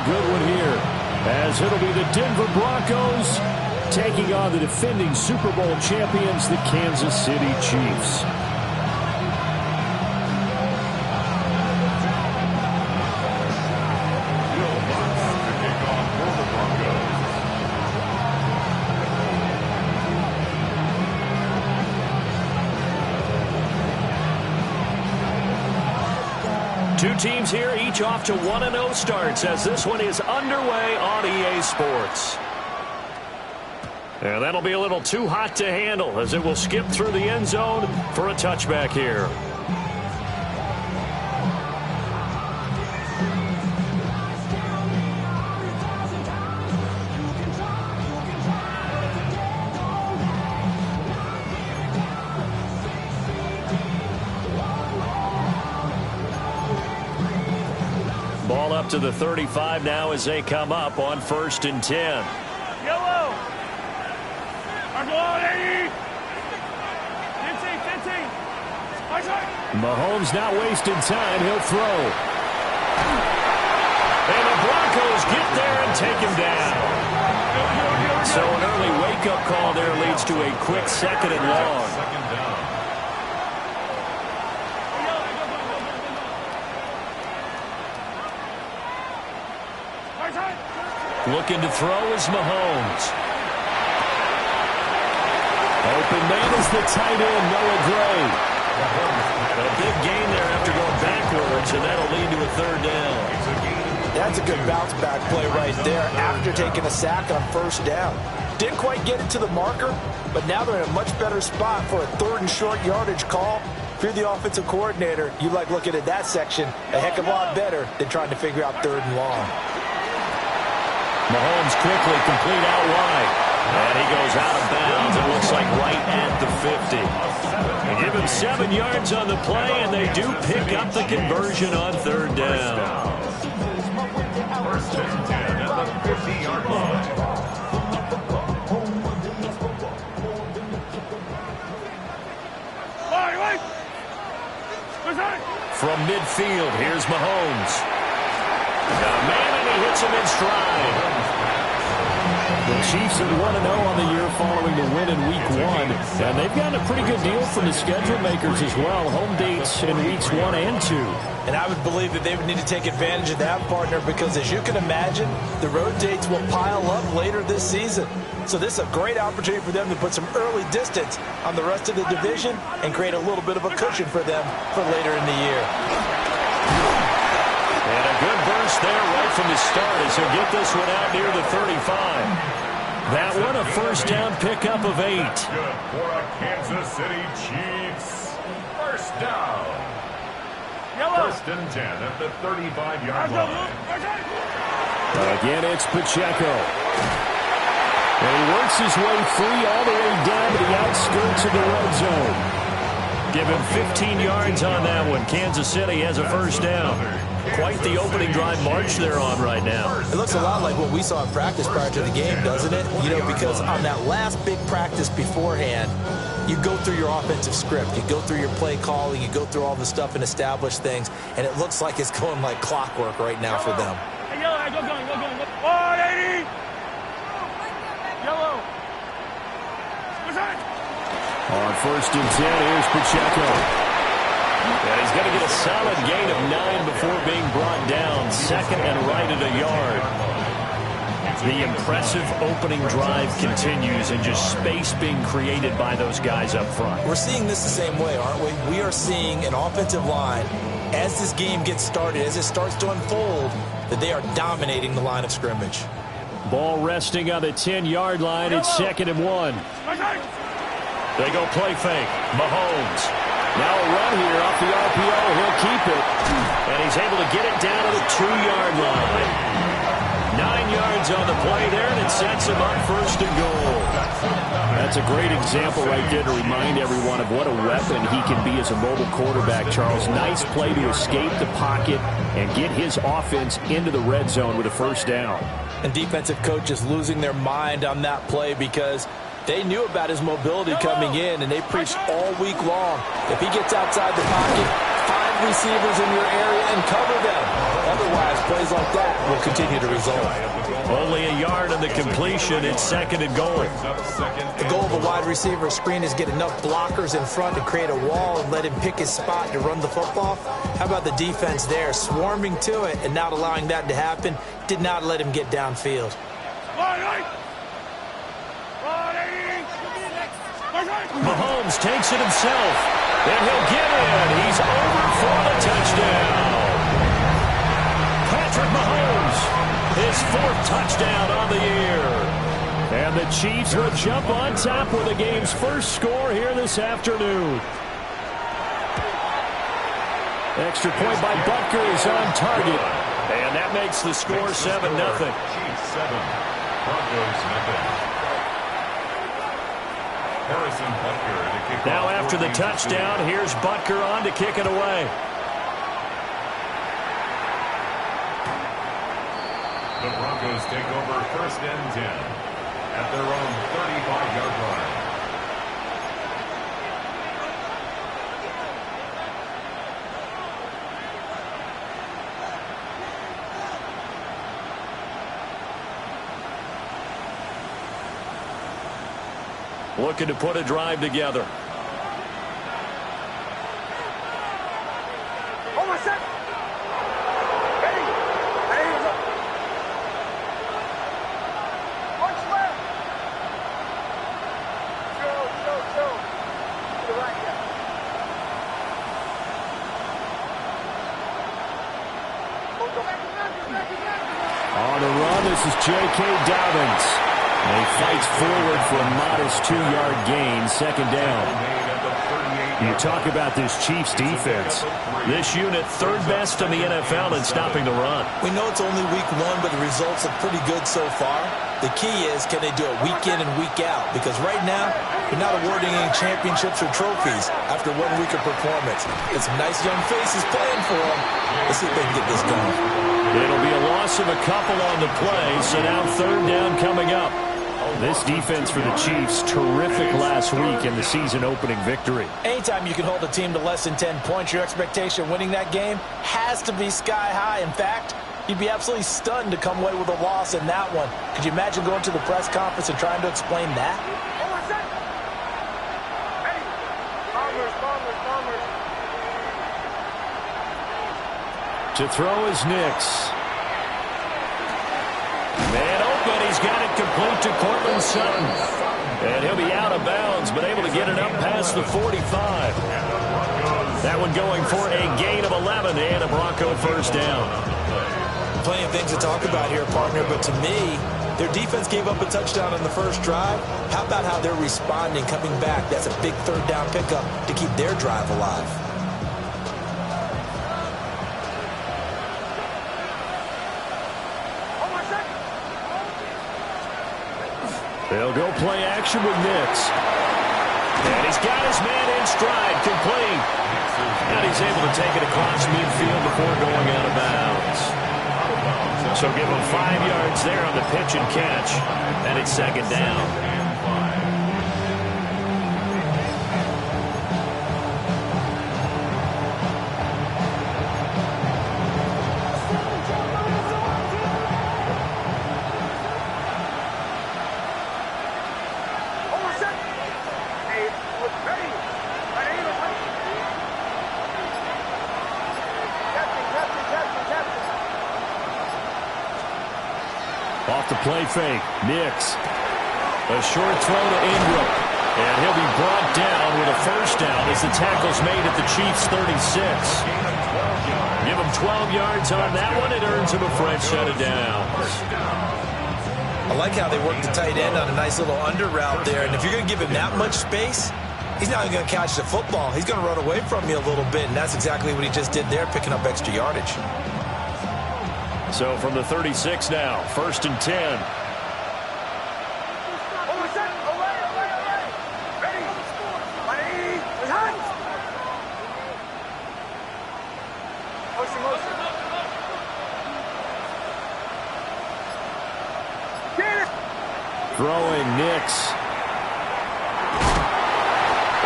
a good one here, as it'll be the Denver Broncos taking on the defending Super Bowl champions, the Kansas City Chiefs. Two teams here, each off to 1-0 starts as this one is underway on EA Sports. And that'll be a little too hot to handle as it will skip through the end zone for a touchback here. Ball up to the 35 now as they come up on 1st and 10. Llroe. Mahomes not wasting time. He'll throw. And the Broncos get there and take him down. So an early wake-up call there leads to a quick 2nd and long. Looking to throw is Mahomes. Open man is the tight end, Llroe. A big gain there after going backwards, and that'll lead to a 3rd down. That's a good bounce-back play right there after taking a sack on 1st down. Didn't quite get it to the marker, but now they're in a much better spot for a 3rd and short yardage call. If you're the offensive coordinator, you like looking at that section a heck of a lot better than trying to figure out 3rd and long. Mahomes quickly complete out wide. And he goes out of bounds. It looks like right at the 50. They give him 7 yards on the play, and they do pick up the conversion on 3rd down. 1st and 10 at the 50-yard line. From midfield, here's Mahomes. Got a man, and he hits him in stride. The Chiefs are 1-0 on the year following the win in Week 1. And they've gotten a pretty good deal from the schedule makers as well. Home dates in Weeks 1 and 2. And I would believe that they would need to take advantage of that, partner, because as you can imagine, the road dates will pile up later this season. So this is a great opportunity for them to put some early distance on the rest of the division and create a little bit of a cushion for them for later in the year. And a good burst there right from the start as he'll get this one out near the 35. That one a 1st down pickup of 8. Good for a Kansas City Chiefs. 1st down. 1st and 10 at the 35-yard line. Again, it's Pacheco. And he works his way free all the way down to the outskirts of the red zone. Give him 15 yards on that one. Kansas City has a 1st down. Quite the opening drive march they're on right now. It looks a lot like what we saw in practice prior to the game, doesn't it? You know, because on that last big practice beforehand, you go through your offensive script. You go through your play calling. You go through all the stuff and establish things. And it looks like it's going like clockwork right now for them. Hey, Llroe, go. 180! Llroe! On 1st and 10, here's Pacheco. And he's going to get a solid gain of 9 before being brought down. 2nd and right at a yard. The impressive opening drive continues and just space being created by those guys up front. We're seeing this the same way, aren't we? We are seeing an offensive line, as this game gets started, as it starts to unfold, that they are dominating the line of scrimmage. Ball resting on the 10-yard line. It's 2nd and 1. They go play fake. Mahomes. Now a run here off the RPO. He'll keep it. And he's able to get it down to the 2-yard line. 9 yards on the play there, and it sets him up 1st and goal. That's a great example right there to remind everyone of what a weapon he can be as a mobile quarterback, Charles. Nice play to escape the pocket and get his offense into the red zone with a 1st down. And defensive coaches losing their mind on that play because they knew about his mobility coming in, and they preached all week long. If he gets outside the pocket, 5 receivers in your area and cover them. Otherwise, plays like that will continue to result. Only a yard on the completion. It's 2nd and goal. The goal of a wide receiver screen is get enough blockers in front to create a wall and let him pick his spot to run the football. How about the defense there, swarming to it and not allowing that to happen? Did not let him get downfield. Mahomes takes it himself, and he'll get in. He's over for the touchdown. Patrick Mahomes, his 4th touchdown on the year. And the Chiefs will jump on top with the game's first score here this afternoon. Extra point by Butker is on target. And that makes the score 7-0. Chiefs 7, Broncos 0. Now after the touchdown, here's Butker on to kick it away. The Broncos take over 1st and 10 at their own 35-yard line. Looking to put a drive together. On the run, this is J.K. Dobbins. And he fights forward for a modest 2-yard gain, 2nd down. You talk about this Chiefs defense. This unit 3rd best in the NFL in stopping the run. We know it's only week 1, but the results are pretty good so far. The key is, can they do it week in and week out? Because right now, you're not awarding any championships or trophies after 1 week of performance. There's some nice young faces playing for them. Let's see if they can get this going. It'll be a loss of a couple on the play, so now 3rd down coming up. This defense for the Chiefs, terrific last week in the season-opening victory. Anytime you can hold a team to less than 10 points, your expectation winning that game has to be sky high. In fact, you'd be absolutely stunned to come away with a loss in that one. Could you imagine going to the press conference and trying to explain that? To throw is Nix. Man open, he's got it complete to Cortland Sutton. And he'll be out of bounds, but able to get it up past the 45. That one going for a gain of 11 and a Bronco 1st down. Plenty of things to talk about here, partner, but to me, their defense gave up a touchdown on the first drive. How about how they're responding, coming back? That's a big 3rd down pickup to keep their drive alive. They'll go play action with Nix. And he's got his man in stride, complete. And he's able to take it across midfield before going out of bounds. So give him 5 yards there on the pitch and catch. And it's 2nd down. Off the play fake, Nix. A short throw to Ingram. And he'll be brought down with a 1st down as the tackle's made at the Chiefs' 36. Give him 12 yards on that one. It earns him a fresh set of downs. I like how they work the tight end on a nice little under route there. And if you're going to give him that much space, he's not even going to catch the football. He's going to run away from you a little bit, and that's exactly what he just did there, picking up extra yardage. So from the 36 now, 1st and 10. Throwing Nix.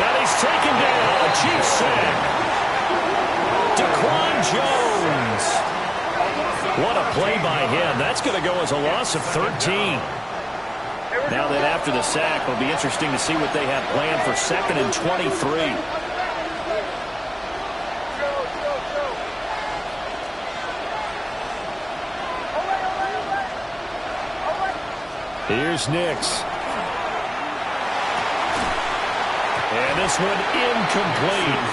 And he's taken down. A Chiefs sack. Daquan Jones. What a play by him. That's going to go as a loss of 13. Now that after the sack, it'll be interesting to see what they have planned for 2nd and 23. Here's Nix. And this one incomplete.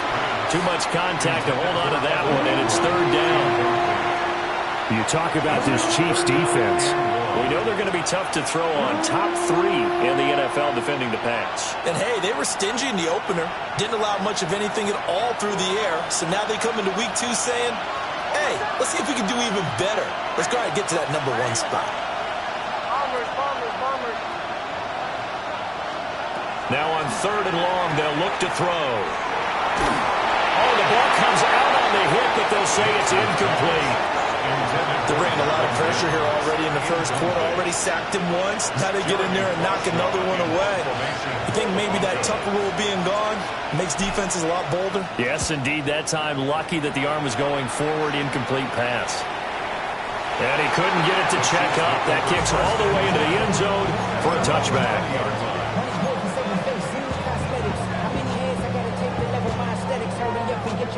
Too much contact to hold on to that one, and it's 3rd down. You talk about this Chiefs defense. We know they're going to be tough to throw on. Top 3 in the NFL defending the pass. And, hey, they were stingy in the opener. Didn't allow much of anything at all through the air. So now they come into week 2 saying, hey, let's see if we can do even better. Let's go ahead and get to that number 1 spot. Now on 3rd and long, they'll look to throw. Oh, the ball comes out on the hit, but they'll say it's incomplete. They're bringing a lot of pressure here already in the first quarter. Already sacked him once. Now they get in there and knock another one away. You think maybe that Tucker rule being gone makes defenses a lot bolder? Yes, indeed. That time, lucky that the arm was going forward, incomplete pass. And he couldn't get it to check up. That kicks all the way into the end zone for a touchback.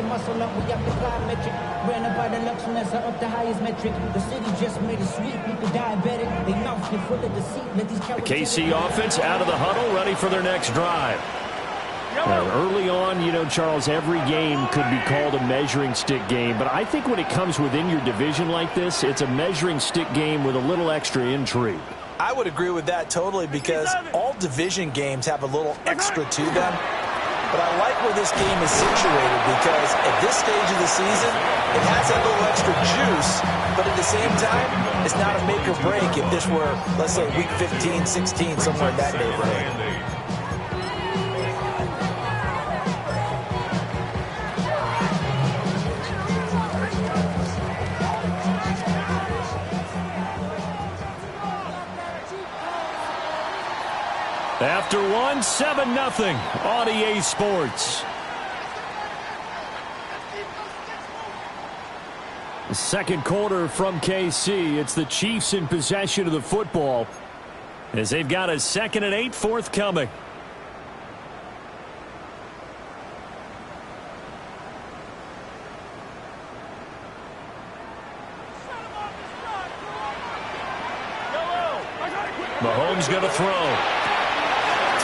Muscle up, we up the plyometric. Ran up by the luxuries, up the highest metric. The city just made it sweet, people diabetic. They mouth get full of deceit. Let these the KC offense out of the huddle, ready for their next drive. Early on, you know, Charles, every game could be called a measuring stick game. But I think when it comes within your division like this, it's a measuring stick game with a little extra intrigue. I would agree with that totally because all division games have a little extra to them. But I like where this game is situated because at this stage of the season, it has that little extra juice, but at the same time, it's not a make or break if this were, let's say, week 15, 16, somewhere in that neighborhood. After one, 7-0 on EA Sports. The second quarter from KC. It's the Chiefs in possession of the football as they've got a 2nd and 8 forthcoming. Mahomes going to throw.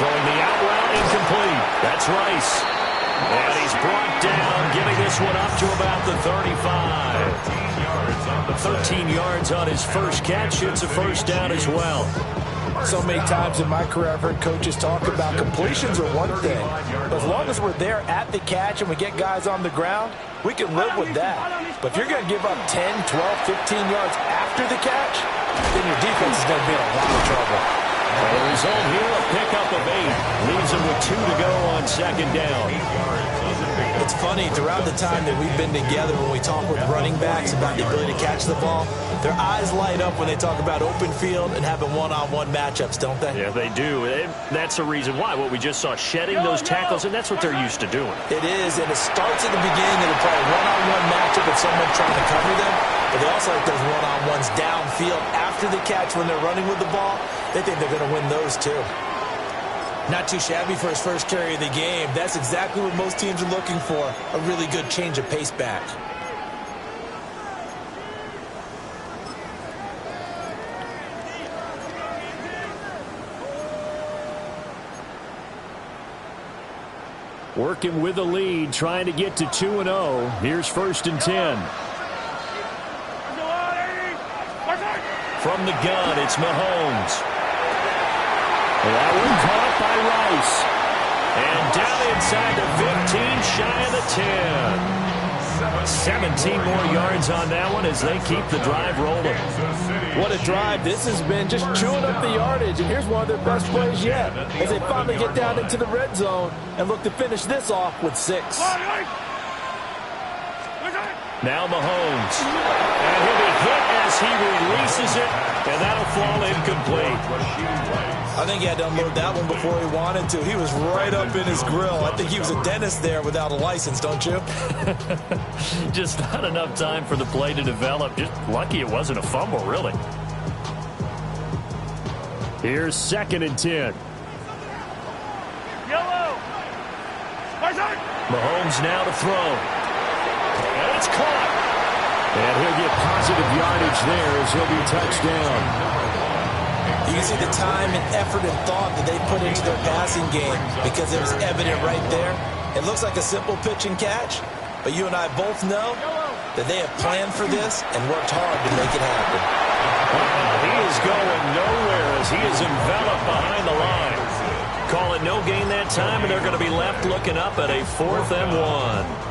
Throwing the out route, incomplete. That's Rice. And he's brought down, giving this one up to about the 35. 13 yards on his first catch. It's a first down as well. So many times in my career I've heard coaches talk about completions are one thing. But as long as we're there at the catch and we get guys on the ground, we can live with that. But if you're going to give up 10, 12, 15 yards after the catch, then your defense is going to be in a lot of trouble. The result here, a pickup of 8. Leaves them with 2 to go on 2nd down. It's funny, throughout the time that we've been together, when we talk with running backs about the ability to catch the ball, their eyes light up when they talk about open field and having one-on-one matchups, don't they? Yeah, they do. That's the reason why. What we just saw, shedding those tackles, and that's what they're used to doing. It is, and it starts at the beginning. It'll play a one-on-one matchup with someone trying to cover them, but they also like those one-on-ones downfield after the catch when they're running with the ball. They think they're going to win those, too. Not too shabby for his first carry of the game. That's exactly what most teams are looking for, a really good change of pace back. Working with the lead, trying to get to 2-0. Here's 1st and 10. From the gun, it's Mahomes. That one caught by Rice. And down inside the 15, shy of the 10. 17 more yards on that one as they keep the drive rolling. What a drive this has been, just chewing up the yardage. And here's one of their best plays yet as they finally get down into the red zone and look to finish this off with 6. Now Mahomes. And he'll be hit as he releases it, and that'll fall incomplete. I think he had to unload that one before he wanted to. He was right up in his grill. I think he was a dentist there without a license, don't you? Just not enough time for the play to develop. Just lucky it wasn't a fumble, really. Here's 2nd and 10. Yellow. Mahomes now to throw. And it's caught. And he'll get positive yardage there as he'll be touched down. You can see the time and effort and thought that they put into their passing game because it was evident right there. It looks like a simple pitch and catch, but you and I both know that they have planned for this and worked hard to make it happen. He is going nowhere as he is enveloped behind the line. Call it no gain that time, and they're going to be left looking up at a 4th and 1.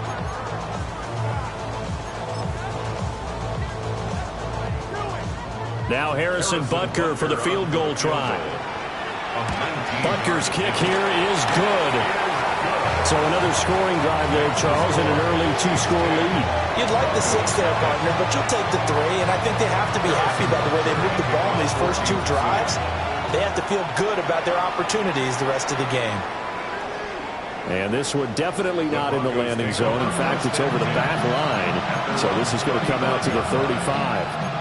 Now Harrison Butker for the field goal try. Butker's kick here is good. So another scoring drive there, Charles, and an early 2-score lead. You'd like the 6 there, partner, but you'll take the 3, and I think they have to be happy about the way they moved the ball in these first 2 drives. They have to feel good about their opportunities the rest of the game. And this one definitely not in the landing zone. In fact, it's over the back line. So this is going to come out to the 35.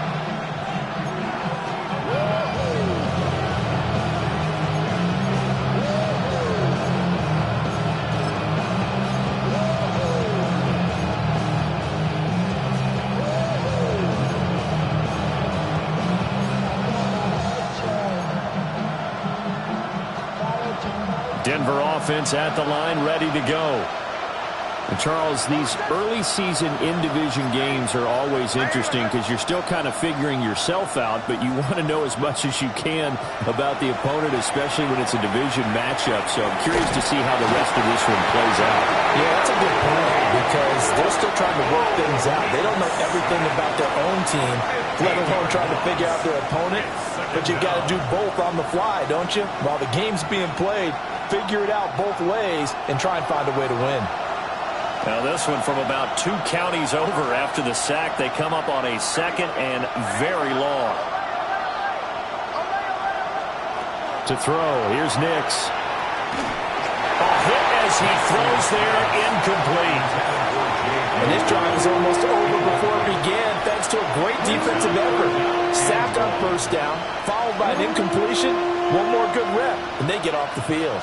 Denver offense at the line, ready to go. And Charles, these early season in-division games are always interesting because you're still kind of figuring yourself out, but you want to know as much as you can about the opponent, especially when it's a division matchup. So I'm curious to see how the rest of this one plays out. Yeah, that's a good point because they're still trying to work things out. They don't know everything about their own team, let alone trying to figure out their opponent. But you've got to do both on the fly, don't you? While the game's being played, figure it out both ways and try and find a way to win. Now this one from about 2 counties over after the sack. They come up on a 2nd and very long. To throw, here's Nix. A hit as he throws there, incomplete. And this drive is almost over before it began thanks to a great defensive effort. Sack on 1st down, followed by an incompletion. One more good rep, and they get off the field.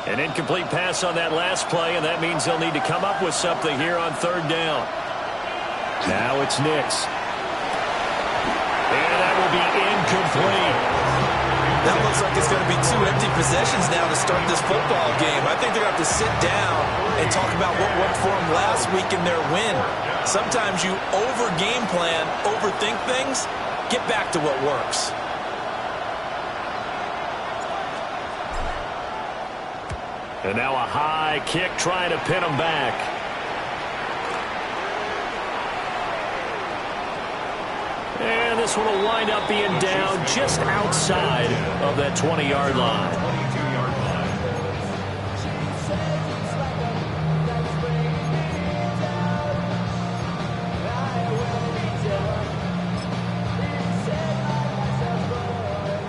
An incomplete pass on that last play, and that means they'll need to come up with something here on 3rd down. Now it's Nix. And that will be incomplete. That looks like it's going to be 2 empty possessions now to start this football game. I think they're going to have to sit down and talk about what worked for them last week in their win. Sometimes you over-game plan, overthink things. Get back to what works. And now a high kick trying to pin them back. And this one will wind up being down just outside of that 20-yard line.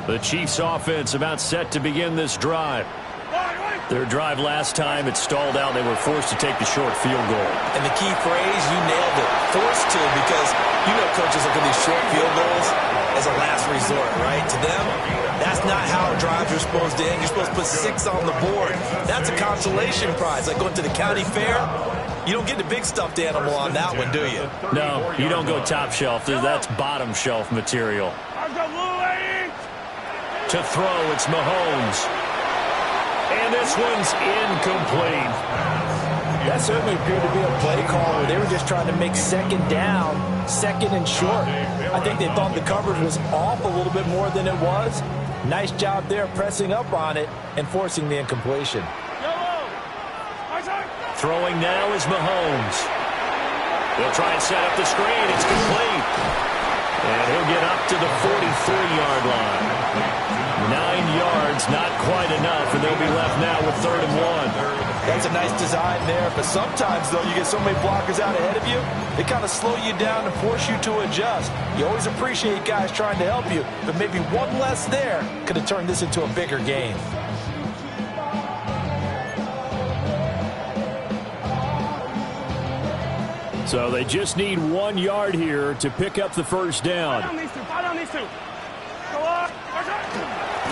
The Chiefs offense about set to begin this drive. Their drive last time, it stalled out. They were forced to take the short field goal. And the key phrase, you nailed it, forced to, because you know coaches look at these short field goals as a last resort, right? To them, that's not how drives are supposed to end. You're supposed to put 6 on the board. That's a consolation prize, like going to the county fair. You don't get the big stuffed animal on that one, do you? No, you don't go top shelf. That's bottom shelf material. To throw, it's Mahomes. And this one's incomplete. That certainly appeared to be a play call where they were just trying to make 2nd down, 2nd and short. I think they thought the coverage was off a little bit more than it was. Nice job there pressing up on it and forcing the incompletion. Throwing now is Mahomes. He'll try and set up the screen. It's complete. And he'll get up to the 43-yard line. 9 yards, not quite enough, and they'll be left now with 3rd and 1. That's a nice design there, but sometimes, though, you get so many blockers out ahead of you, they kind of slow you down and force you to adjust. You always appreciate guys trying to help you, but maybe one less there could have turned this into a bigger game. So they just need 1 yard here to pick up the first down. Fall down these two. Go on.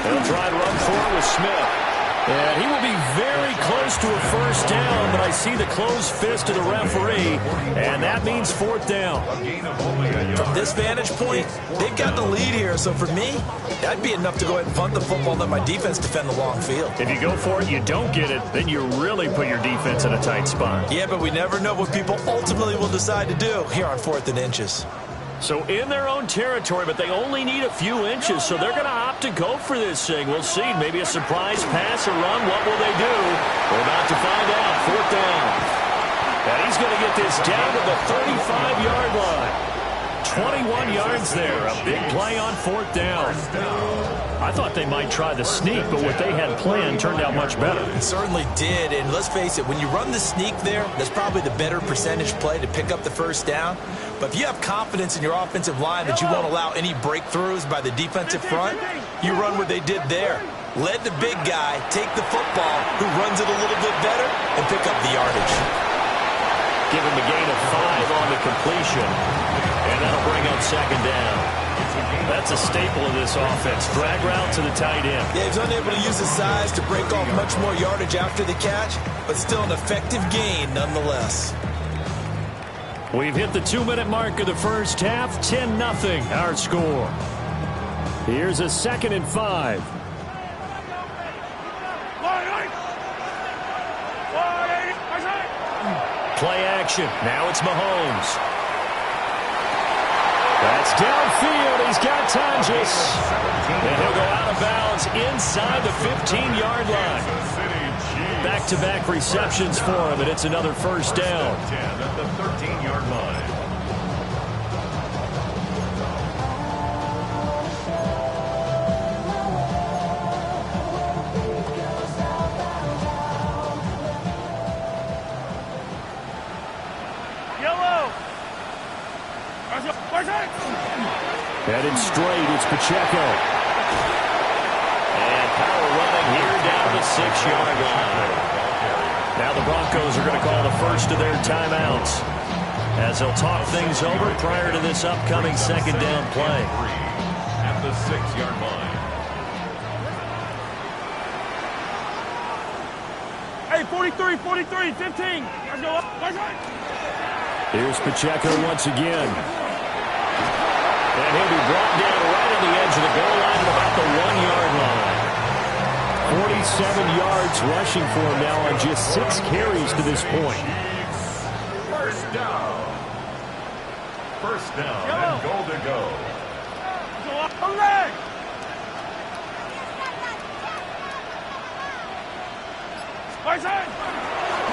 They'll try to run forward with Smith. And he will be very close to a first down, but I see the closed fist of the referee, and that means 4th down. From this vantage point, they've got the lead here, so for me, that'd be enough to go ahead and punt the football and let my defense defend the long field. If you go for it, you don't get it, then you really put your defense in a tight spot. Yeah, but we never know what people ultimately will decide to do here on 4th and inches. So in their own territory, but they only need a few inches, so they're going to opt to go for this thing. We'll see. Maybe a surprise pass or run. What will they do? We're about to find out. 4th down. And he's going to get this down to the 35-yard line. 21 yards there. A big play on 4th down. I thought they might try the sneak, but what they had planned turned out much better. It certainly did, and let's face it, when you run the sneak there, that's probably the better percentage play to pick up the first down. But if you have confidence in your offensive line that you won't allow any breakthroughs by the defensive front, you run what they did there. Let the big guy take the football, who runs it a little bit better, and pick up the yardage. Give him a gain of 5 on the completion, and that'll bring up 2nd down. That's a staple of this offense. Drag route to the tight end. Yeah, he's unable to use his size to break off much more yardage after the catch, but still an effective gain nonetheless. We've hit the 2-minute mark of the first half. 10-0 our score. Here's a 2nd and 5. Play action. Now it's Mahomes. That's downfield. He's got Tonjes. And he'll go out of bounds inside the 15-yard line. Back-to-back receptions for him, and it's another first down. 10 at the 13-yard line. Headed straight, it's Pacheco. And power running here down the 6-yard line. Now the Broncos are going to call the first of their timeouts, as they'll talk things over prior to this upcoming 2nd down play. At the 6-yard line. Hey, 43, 43, 15. Let's go up. Here's Pacheco once again. And he'll be brought down right on the edge of the goal line at about the 1-yard line. 47 yards rushing for him now on just 6 carries to this point. First down. First down and goal to go. Go up the leg.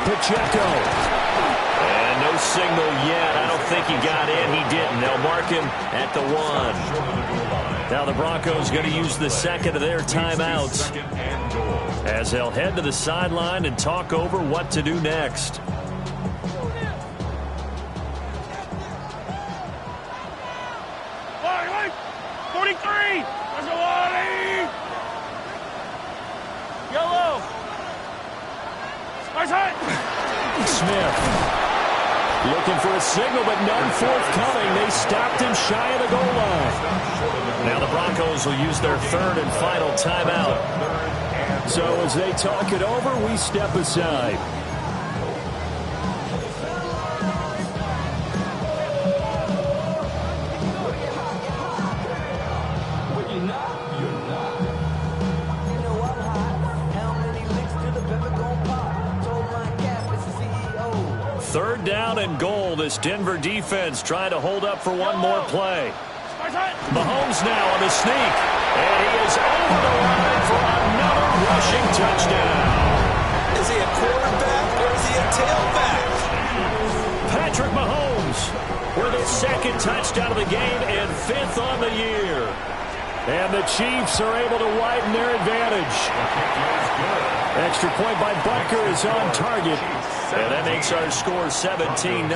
Pacheco. And no signal yet. I don't think he got in. He didn't. They'll mark him at the 1. Now the Broncos going to use the 2nd of their timeouts, as they'll head to the sideline and talk over what to do next. Wait. 43. Let's go, Wally. Llroe. Smith. Looking for a signal, but none forthcoming. They stopped him shy of the goal line. Now the Broncos will use their 3rd and final timeout. So as they talk it over, we step aside. Third down and goal. This Denver defense trying to hold up for one more play. Mahomes now on the sneak. And he is over the line for another rushing touchdown. Is he a quarterback or is he a tailback? Patrick Mahomes with his 2nd touchdown of the game and 5th on the year. And the Chiefs are able to widen their advantage. Extra point by Butker is on target. And that makes our score 17-0.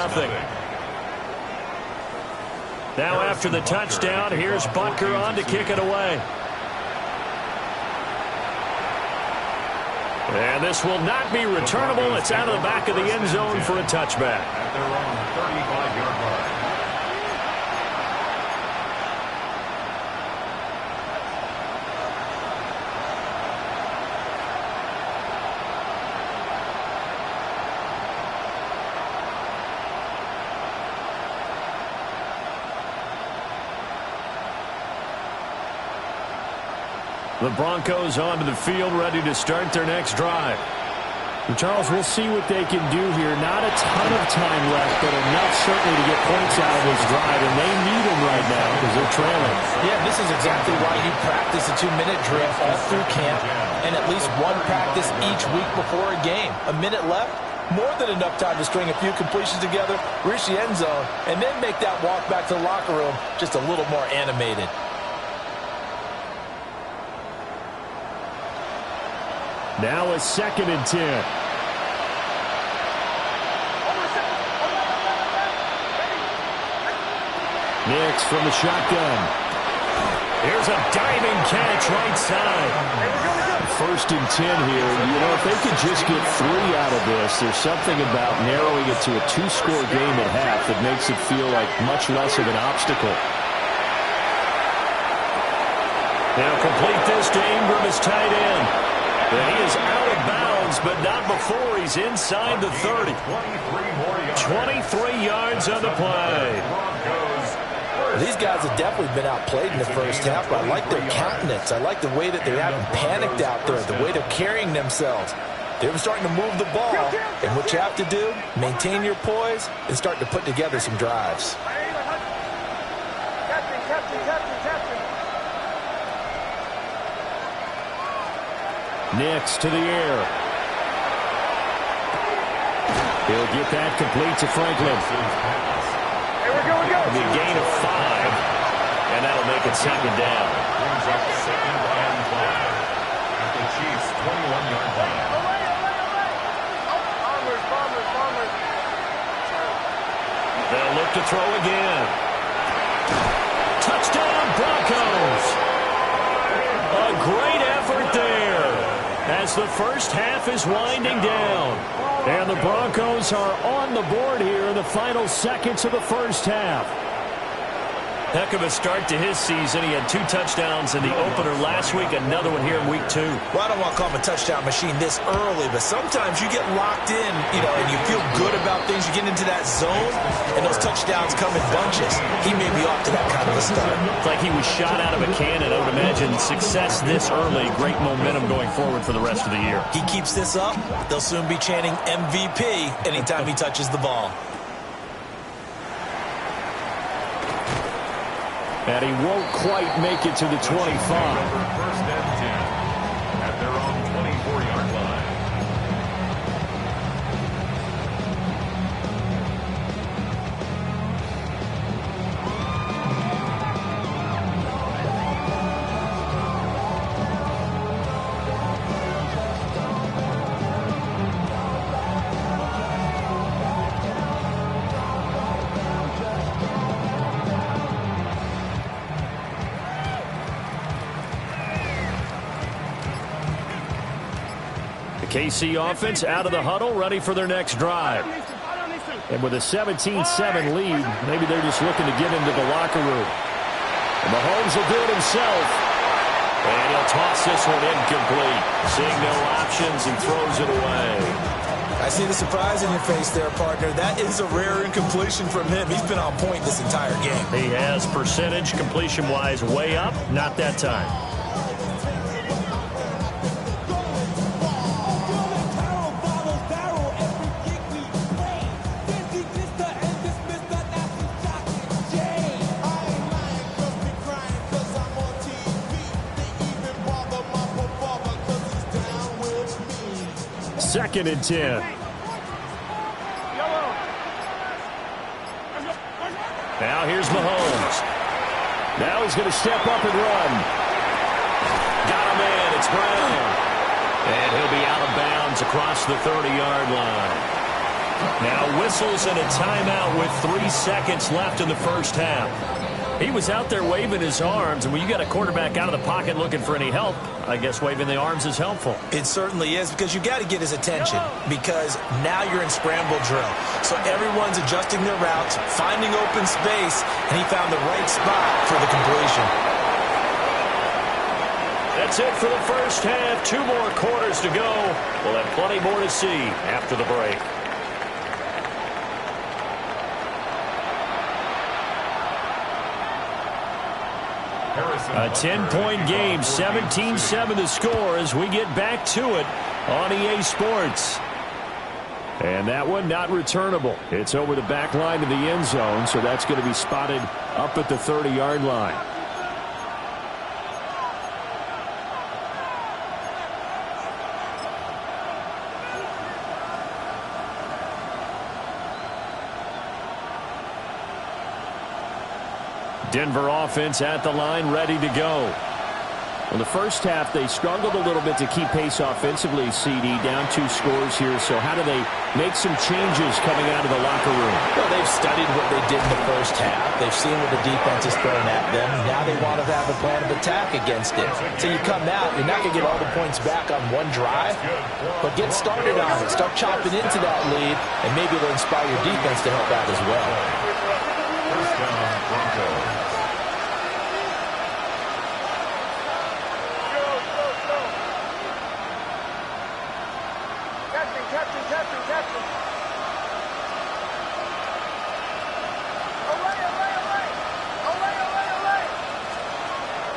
Now after the touchdown, here's Butker on to kick it away. And this will not be returnable. It's out of the back of the end zone for a touchback. At their own 35-yard line. The Broncos onto the field, ready to start their next drive. And Charles, we'll see what they can do here. Not a ton of time left, but enough certainly to get points out of this drive, and they need them right now because they're trailing. Yeah, this is exactly why you practice a 2-minute drill all through camp and at least one practice each week before a game. A minute left, more than enough time to string a few completions together, reach the end zone, and then make that walk back to the locker room just a little more animated. Now a 2nd and 10. Nix from the shotgun. Here's a diving catch right side. 1st and 10 here. You know, if they could just get 3 out of this, there's something about narrowing it to a 2-score game at half that makes it feel like much less of an obstacle. They'll complete this to Ingram as tight end. And he is out of bounds, but not before he's inside the 30. 23 yards on the play. These guys have definitely been outplayed in the first half, but I like their countenance. I like the way that they haven't panicked out there, the way they're carrying themselves. They're starting to move the ball, and what you have to do, maintain your poise and start to put together some drives. Nix to the air. He'll get that complete to Franklin. The gain of 5, and that'll make it 2nd down. Brings up 2nd and 5 at the Chiefs' 21-yard line. They'll look to throw again. Touchdown, Broncos! A great effort there as the first half is winding down. And the Broncos are on the board here in the final seconds of the first half. Heck of a start to his season. He had 2 touchdowns in the opener last week, another one here in week 2. Well, I don't want to call him a touchdown machine this early, but sometimes you get locked in, and you feel good about things. You get into that zone, and those touchdowns come in bunches. He may be off to that kind of a start. It's like he was shot out of a cannon. I would imagine success this early, great momentum going forward for the rest of the year. He keeps this up, they'll soon be chanting MVP anytime he touches the ball. And he won't quite make it to the 25. 1st and 10 at their own 24-yard line. KC offense out of the huddle, ready for their next drive. And with a 17-7 lead, maybe they're just looking to get into the locker room. And Mahomes will do it himself. And he'll toss this one incomplete. Seeing no options, he throws it away. I see the surprise in your face there, partner. That is a rare incompletion from him. He's been on point this entire game. He has percentage completion-wise way up, not that time. Second and 10. Now here's Mahomes. Now he's going to step up and run. Got a man. It's Brown. And he'll be out of bounds across the 30-yard line. Now whistles and a timeout with 3 seconds left in the first half. He was out there waving his arms, and when you got a quarterback out of the pocket looking for any help, I guess waving the arms is helpful. It certainly is, because you got to get his attention, because now you're in scramble drill. So everyone's adjusting their routes, finding open space, and he found the right spot for the completion. That's it for the first half. 2 more quarters to go. We'll have plenty more to see after the break. A 10-point game, 17-7 the score as we get back to it on EA Sports. And that one not returnable. It's over the back line of the end zone, so that's going to be spotted up at the 30-yard line. Denver offense at the line, ready to go. Well, the first half, they struggled a little bit to keep pace offensively, CD, down 2 scores here. So how do they make some changes coming out of the locker room? Well, they've studied what they did in the first half. They've seen what the defense is throwing at them. Now they want to have a plan of attack against it. So you come out, you're not going to get all the points back on one drive, but get started on it. Start chopping into that lead, and maybe it'll inspire your defense to help out as well. First down, Broncos.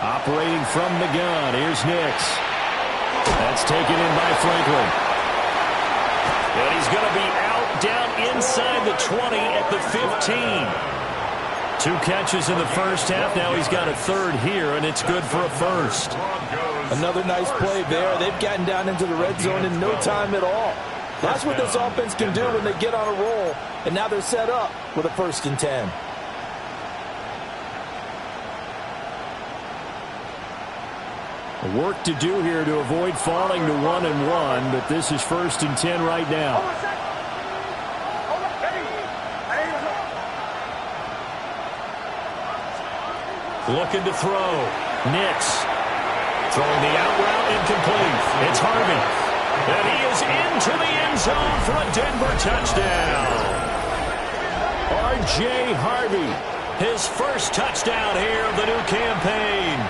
Operating from the gun, here's Nix. That's taken in by Franklin. And he's going to be out down inside the 20 at the 15. 2 catches in the first half. Now he's got a third here, and it's good for a first. Another nice play there. They've gotten down into the red zone in no time at all. That's what this offense can do when they get on a roll, and now they're set up with a 1st and 10. Work to do here to avoid falling to 1-1, but this is 1st and 10 right now. Looking to throw. Nix. Throwing the out route, incomplete. It's Harvey. And he is into the end zone for a Denver touchdown. R.J. Harvey. His first touchdown here of the new campaign.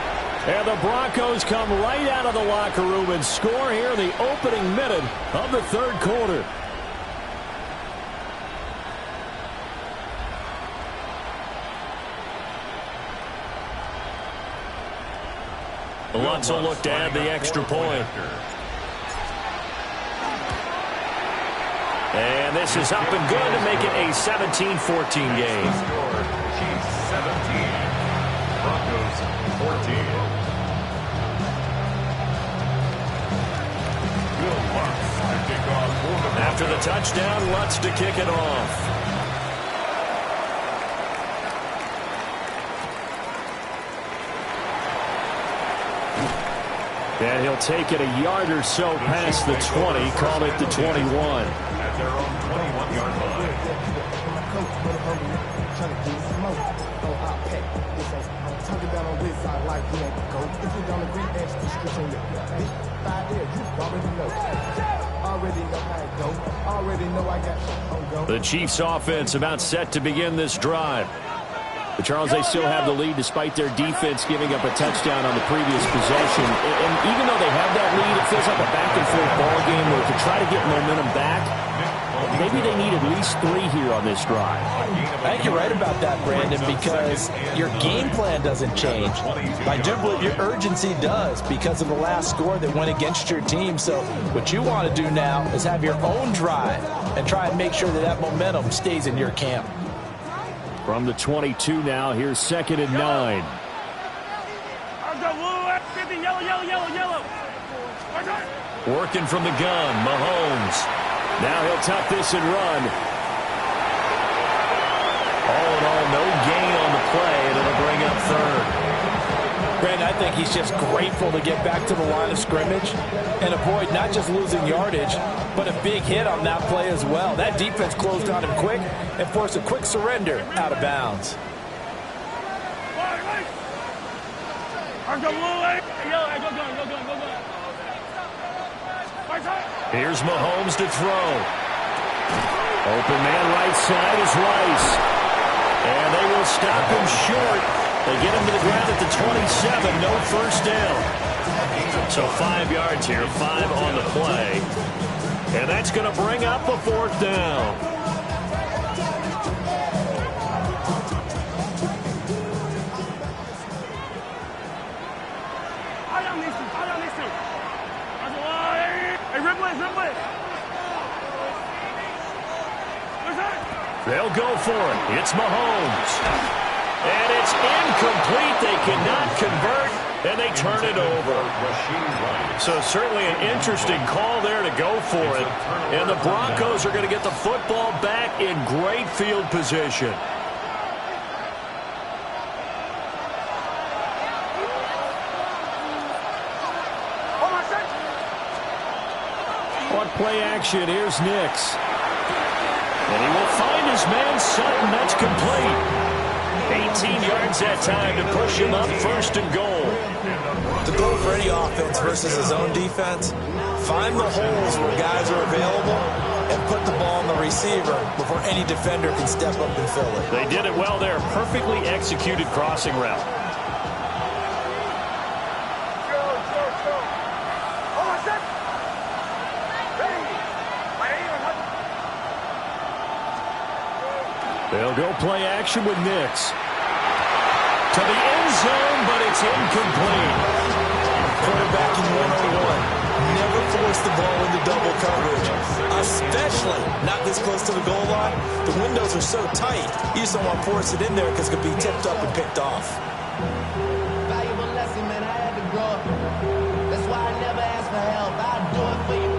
And the Broncos come right out of the locker room and score here in the opening minute of the 3rd quarter. Lutz will look to add the extra point. And this is up and good to make it a 17-14 game. Chiefs 17, Broncos 14. After the touchdown, Lutz to kick it off. And he'll take it a yard or so past the 20, call it the 21. At their own 21-yard line. The Chiefs offense about set to begin this drive. But Charles, they still have the lead despite their defense giving up a touchdown on the previous possession. And even though they have that lead, it feels like a back-and-forth ball game where to try to get momentum back, maybe they need at least 3 here on this drive. I think you're right about that, Brandon, because your game plan doesn't change. I do believe your urgency does because of the last score that went against your team. So what you want to do now is have your own drive and try and make sure that that momentum stays in your camp. From the 22 now, here's 2nd and 9. Working from the gun, Mahomes. Now he'll tuck this and run. All in all, no gain on the play, and it'll bring up 3rd. Brandon, I think he's just grateful to get back to the line of scrimmage and avoid not just losing yardage, but a big hit on that play as well. That defense closed on him quick and forced a quick surrender out of bounds. Here's Mahomes to throw. Open man right side is Rice. And they will stop him short. They get him to the ground at the 27. No first down. So 5 yards here, 5 on the play. And that's going to bring up a 4th down. They'll go for it. It's Mahomes. And it's incomplete. They cannot convert, and they turn it over. So certainly an interesting call there to go for it. And the Broncos are going to get the football back in great field position. On play action, here's Nix. And he will find his man Sutton. That's complete. 18 yards that time to push him up 1st and goal. The goal for any offense versus his own defense, find the holes where guys are available and put the ball on the receiver before any defender can step up and fill it. They did it well there. Perfectly executed crossing route. They'll go play action with Nix. To the end zone, but it's incomplete. Quarterbacking 101. Never force the ball into double coverage, especially not this close to the goal line. The windows are so tight, you just don't want to force it in there because it could be tipped up and picked off. Valuable lesson, man. I had to grow up. That's why I never ask for help. I do it for you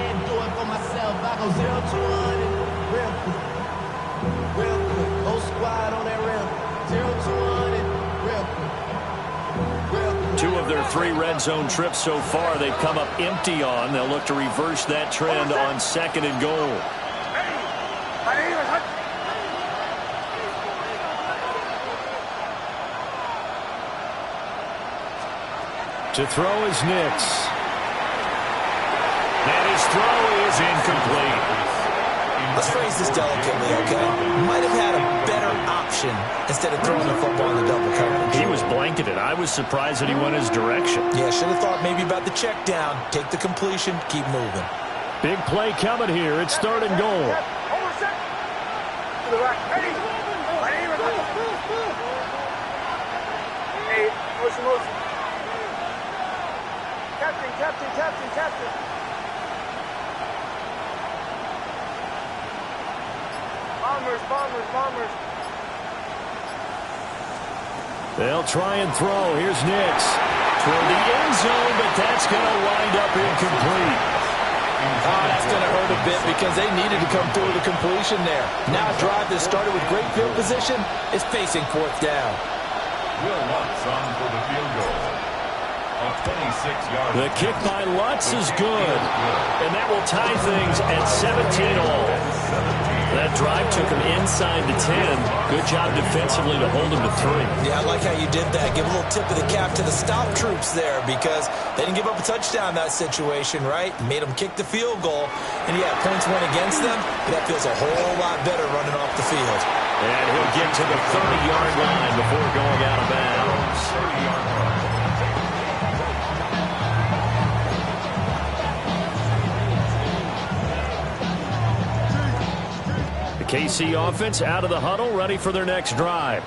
and do it for myself. I go 0 to 100 real quick. Real quick. Whole squad on that real. 0 to 100 real quick. Real quick. 2 of their 3 red zone trips so far they've come up empty on. They'll look to reverse that trend on 2nd and goal. To throw is Nix. And his throw is incomplete. Let's phrase this delicately, okay? Might have had a better option instead of throwing the football in the double coverage. He was blanketed. I was surprised that he went his direction. Yeah, should have thought maybe about the check down. Take the completion, keep moving. Big play coming here. It's 3rd and goal. Captain. Bombers. They'll try and throw. Here's Nix. Toward the end zone, but that's going to wind up incomplete. Oh, that's going to hurt a bit because they needed to come through with a completion there. Now a drive that started with great field position is facing 4th down. Will Lutz on for the field goal. A 26-yard. The kick by Lutz is good. And that will tie things at 17 all. That drive took him inside the 10. Good job defensively to hold him to 3. Yeah, I like how you did that. Give a little tip of the cap to the stop troops there because they didn't give up a touchdown in that situation, right? Made them kick the field goal. And, yeah, points went against them, but that feels a whole lot better running off the field. And he'll get to the 30-yard line before going out of bounds. 30-yard line. KC offense out of the huddle, ready for their next drive.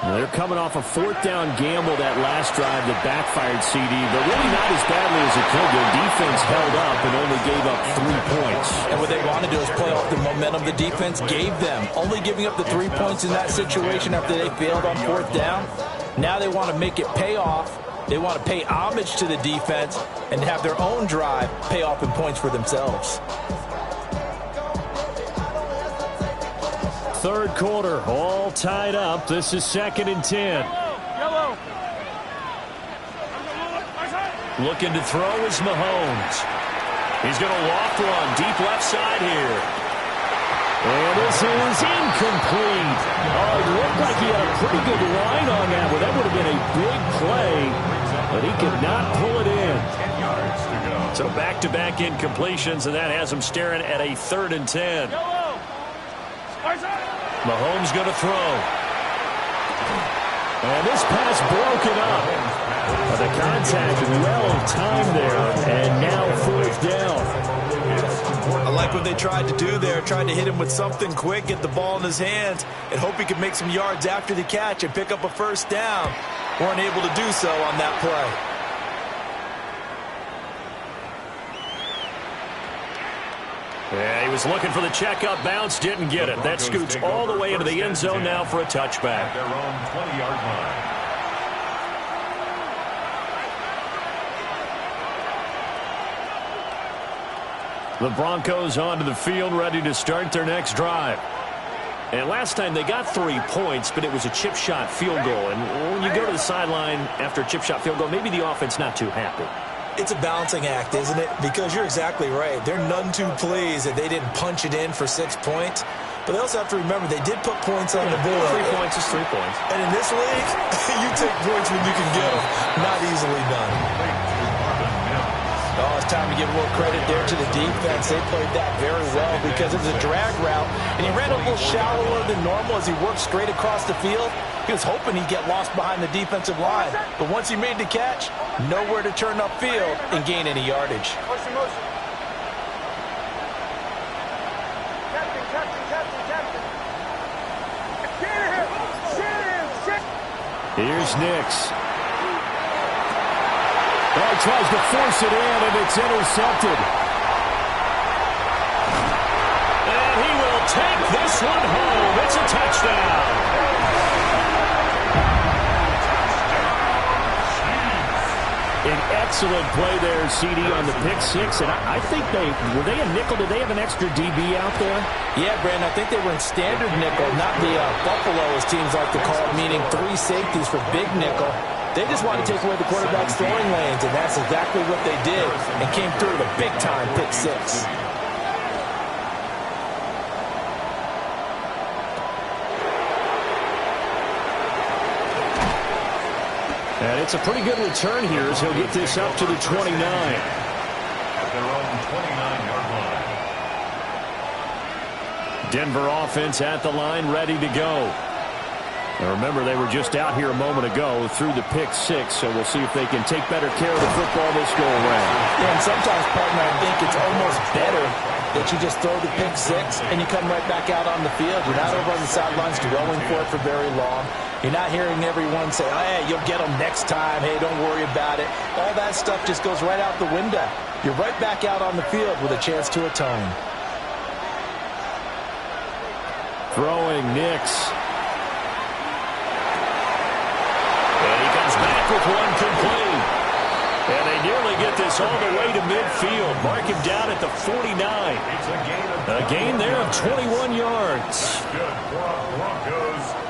They're coming off a 4th down gamble that last drive that backfired CD, but really not as badly as it could. Their defense held up and only gave up 3 points. And what they want to do is play off the momentum the defense gave them. Only giving up the 3 points in that situation after they failed on 4th down. Now they want to make it pay off. They want to pay homage to the defense and have their own drive pay off in points for themselves. 3rd quarter, all tied up. This is 2nd and 10. Yellow. Looking to throw is Mahomes. He's going to loft one deep left side here. And this is incomplete. Oh, it looked like he had a pretty good line on that one. That would have been a big play, but he could not pull it in. So back-to-back incompletions, and that has him staring at a 3rd and 10. Mahomes going to throw. And this pass broken up. The contact well timed there, and now 4th down. I like what they tried to do there, tried to hit him with something quick, get the ball in his hands, and hope he could make some yards after the catch and pick up a 1st down. Weren't able to do so on that play. Yeah, he was looking for the checkup bounce, didn't get it. That scoots all the way into the end zone now for a touchback. Their own 20-yard line. The Broncos onto the field, ready to start their next drive. And last time they got 3 points, but it was a chip shot field goal. And when you go to the sideline after a chip shot field goal, maybe the offense not too happy. It's a balancing act, isn't it? Because you're exactly right. They're none too pleased that they didn't punch it in for 6 points. But they also have to remember they did put points on the board. 3 points is 3 points. And in this league, you take points when you can get them. Not easily done. Oh, it's time to give a little credit there to the defense. They played that very well because it was a drag route, and he ran a little shallower than normal as he worked straight across the field. He was hoping he'd get lost behind the defensive line, but once he made the catch, nowhere to turn upfield and gain any yardage. Here's Nix. Well, he tries to force it in, and it's intercepted. And he will take this one home. It's a touchdown. An excellent play there, CD, on the pick 6. And I think were they a nickel? Did they have an extra DB out there? Yeah, Brandon, I think they were in standard nickel, not the Buffalo, as teams like to call it, meaning 3 safeties for big nickel. They just want to take away the quarterback's throwing lanes, and that's exactly what they did, and came through with a big-time pick 6. And it's a pretty good return here as he'll get this up to the 29. At their own 29-yard line. Denver offense at the line, ready to go. Now remember, they were just out here a moment ago through the pick 6, so we'll see if they can take better care of the football this go around. Yeah, and sometimes, partner, I think it's almost better that you just throw the pick 6 and you come right back out on the field. You're not over on the sidelines dwelling for it for very long. You're not hearing everyone say, oh, hey, you'll get them next time. Hey, don't worry about it. All that stuff just goes right out the window. You're right back out on the field with a chance to atone. Throwing Nix. With one complete. And they nearly get this all the way to midfield. Mark him down at the 49. A gain there of 21 yards.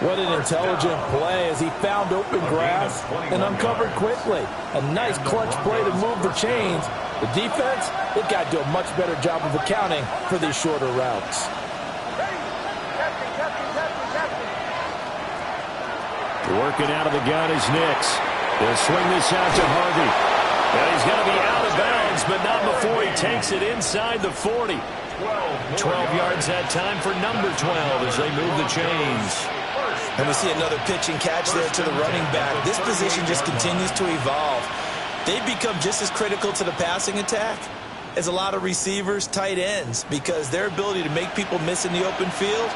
What an intelligent play as he found open grass and uncovered quickly. A nice clutch play to move the chains. The defense, they've got to do a much better job of accounting for these shorter routes. Working out of the gun is Nix. They'll swing this out to Harvey. And he's going to be out of bounds, but not before he takes it inside the 40. 12 yards that time for number 12 as they move the chains. And we see another pitch and catch there to the running back. This position just continues to evolve. They've become just as critical to the passing attack as a lot of receivers, tight ends, because their ability to make people miss in the open field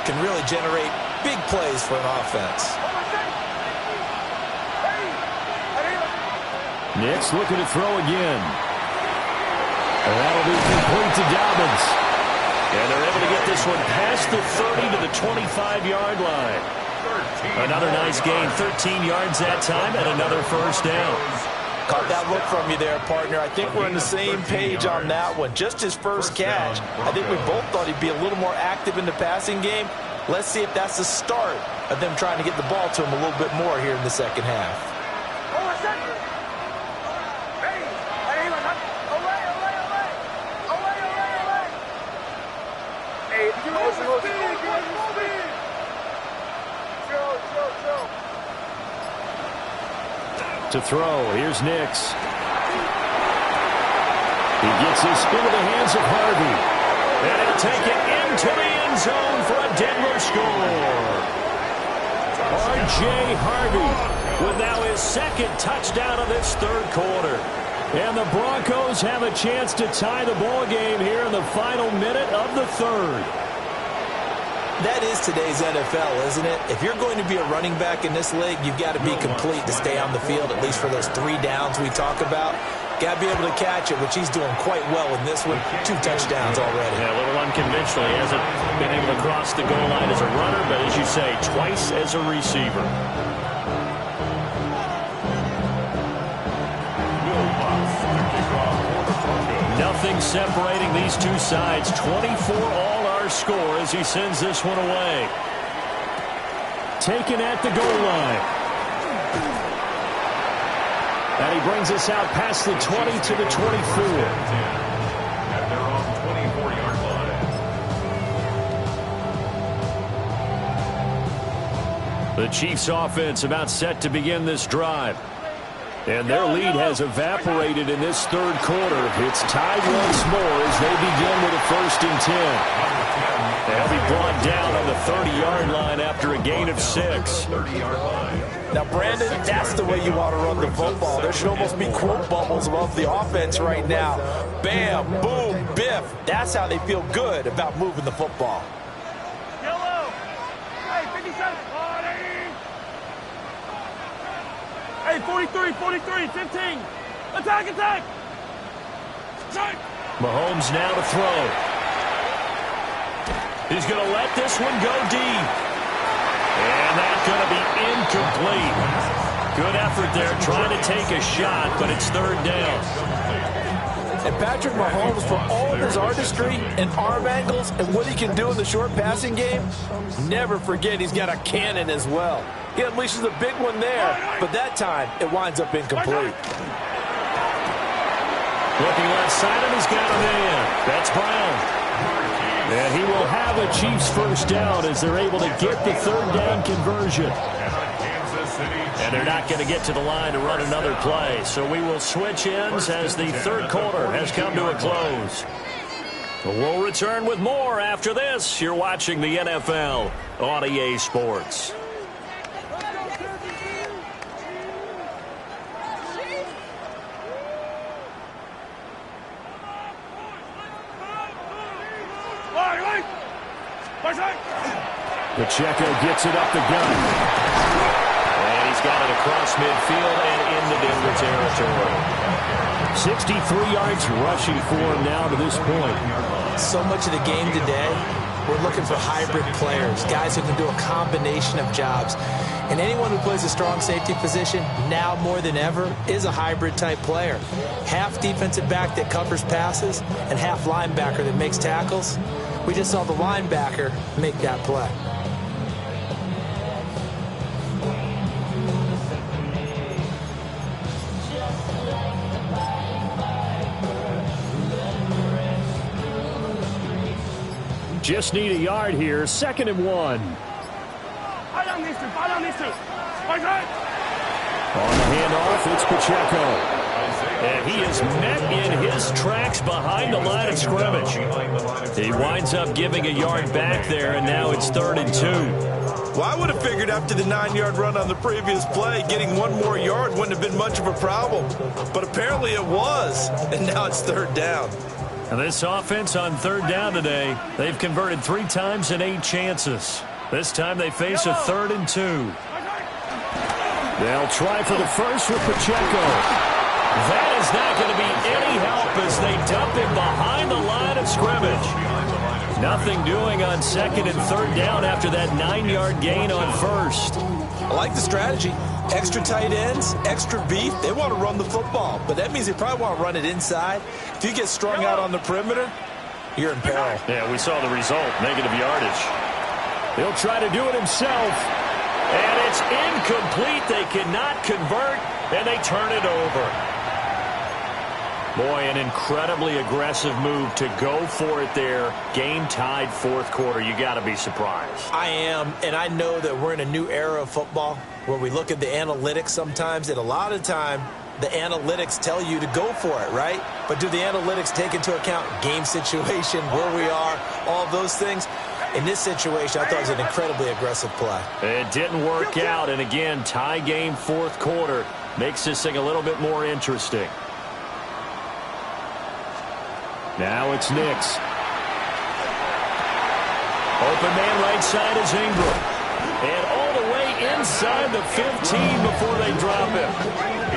can really generate big plays for an offense. Nix looking to throw again. And that'll be complete to Dobbins. And they're able to get this one past the 30 to the 25-yard line. Another nice gain, 13 yards that time, and another 1st down. Caught that look from you there, partner. I think we're on the same page on that one. Just his first catch. I think we both thought he'd be a little more active in the passing game. Let's see if that's the start of them trying to get the ball to him a little bit more here in the second half. To throw, here's Nix. He gets his spin to the hands of Harvey. And he'll take it into the end zone for a Denver score. R.J. Harvey with now his second touchdown of this third quarter. And the Broncos have a chance to tie the ball game here in the final minute of the third. That is today's NFL, isn't it? If you're going to be a running back in this league, you've got to be complete to stay on the field, at least for those 3 downs we talk about. Got to be able to catch it, which he's doing quite well in this one. 2 touchdowns already. Yeah, a little unconventional. He hasn't been able to cross the goal line as a runner, but as you say, twice as a receiver. Nothing separating these two sides. 24 all our score as he sends this one away. Taken at the goal line. And he brings us out past the 20 to the 24. At their own 24-yard line. The Chiefs offense about set to begin this drive. And their lead has evaporated in this third quarter. It's tied once more as they begin with a 1st and 10. They'll be brought down on the 30-yard line after a gain of 6. 30-yard line. Now, Brandon, that's the way you want to run the football. There should almost be quote bubbles above the offense right now. Bam, boom, biff. That's how they feel good about moving the football. Llroe. Hey, 57. Hey, 43, 43, 15. Attack, attack. Mahomes now to throw. He's going to let this one go deep. And that's going to be incomplete. Good effort there trying to take a shot, but it's 3rd down. And Patrick Mahomes, for all of his artistry and arm angles and what he can do in the short passing game, never forget he's got a cannon as well. He unleashes a big one there, but that time it winds up incomplete. Looking left side, and he's got a man. That's Brown. And he will have a Chiefs 1st down as they're able to get the 3rd down conversion. And they're not going to get to the line to run another play. So we will switch ends as the third quarter has come to a close. We'll return with more after this. You're watching the NFL on EA Sports. Pacheco gets it up the gun. And he's got it across midfield and into Denver territory. 63 yards rushing for him now to this point. So much of the game today, we're looking for hybrid players, guys who can do a combination of jobs. And anyone who plays a strong safety position, now more than ever, is a hybrid type player. Half defensive back that covers passes and half linebacker that makes tackles. We just saw the linebacker make that play. Just need a yard here. 2nd and 1. Follow these two. On the handoff, it's Pacheco. And he is met in his tracks behind the line of scrimmage. He winds up giving a yard back there, and now it's 3rd and 2. Well, I would have figured after the 9-yard run on the previous play, getting 1 more yard wouldn't have been much of a problem. But apparently it was, and now it's 3rd down. And this offense on 3rd down today, they've converted 3 times in 8 chances. This time they face a 3rd and 2. They'll try for the first with Pacheco. That is not going to be any help as they dump him behind the line of scrimmage. Nothing doing on 2nd and 3rd down after that 9-yard gain on 1st. I like the strategy. Extra tight ends, extra beef. They want to run the football, but that means they probably want to run it inside. If you get strung out on the perimeter, you're in peril. Yeah, we saw the result, negative yardage. He'll try to do it himself, and it's incomplete. They cannot convert, and they turn it over. Boy, an incredibly aggressive move to go for it there. Game tied fourth quarter. You got to be surprised. I am, and I know that we're in a new era of football where we look at the analytics sometimes, and a lot of time the analytics tell you to go for it, right? But do the analytics take into account game situation, where we are, all those things? In this situation, I thought it was an incredibly aggressive play. It didn't work out, and again, tie game fourth quarter makes this thing a little bit more interesting. Now it's Nix. Open man right side is Ingram. And all the way inside the 15 before they drop him.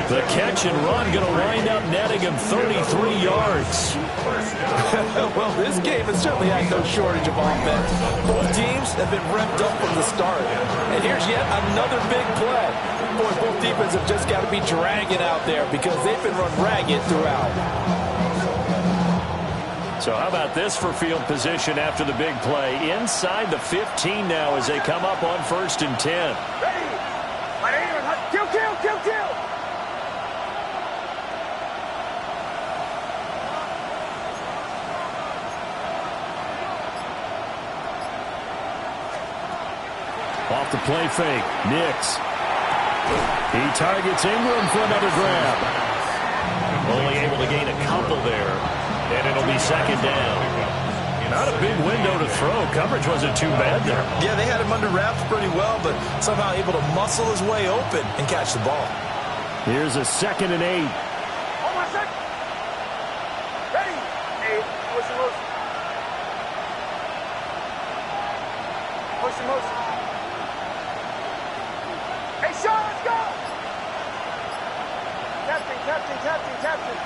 The catch and run going to wind up netting him 33 yards. Well, this game has certainly had no shortage of offense. Both teams have been revved up from the start. And here's yet another big play. Boy, both defenses have just got to be dragging out there because they've been run ragged throughout. So how about this for field position after the big play? Inside the 15 now as they come up on 1st and 10. Kill, kill, kill, kill. Off the play fake, Nix. He targets Ingram for another grab. Only able to gain a couple there, and it'll be 2nd down. Not a big window to throw. Coverage wasn't too bad there. Yeah, they had him under wraps pretty well, but somehow able to muscle his way open and catch the ball. Here's a 2nd and 8. Hold on a sec. Ready. Hey, motion, motion. Motion, motion. Hey, Sean, let's go. Captain, captain, captain, captain.